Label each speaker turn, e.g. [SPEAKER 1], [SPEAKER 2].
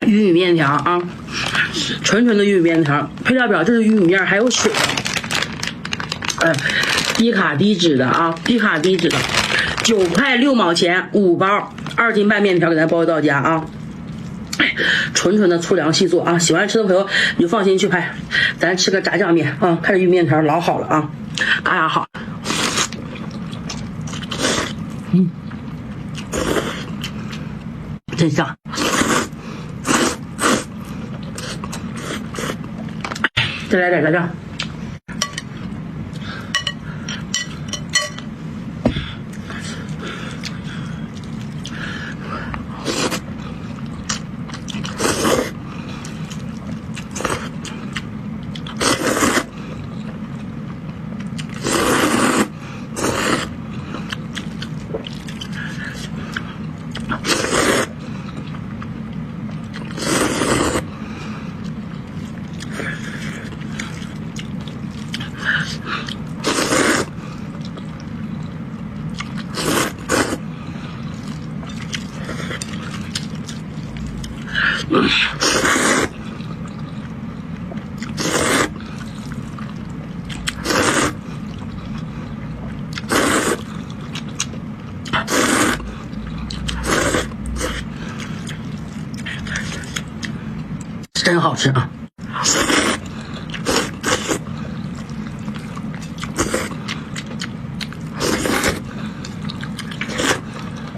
[SPEAKER 1] 玉米面条啊，纯的玉米面条，配料表这是玉米面，还有水，低卡低脂的啊，低卡低脂的，9块6毛钱5包，2斤半面条给咱包到家啊。纯的粗粮细做啊，喜欢吃的朋友你就放心去拍，咱吃个炸酱面啊，看这玉米面条老好了啊，嘎嘎好，真香，再来点炸酱。真好吃啊！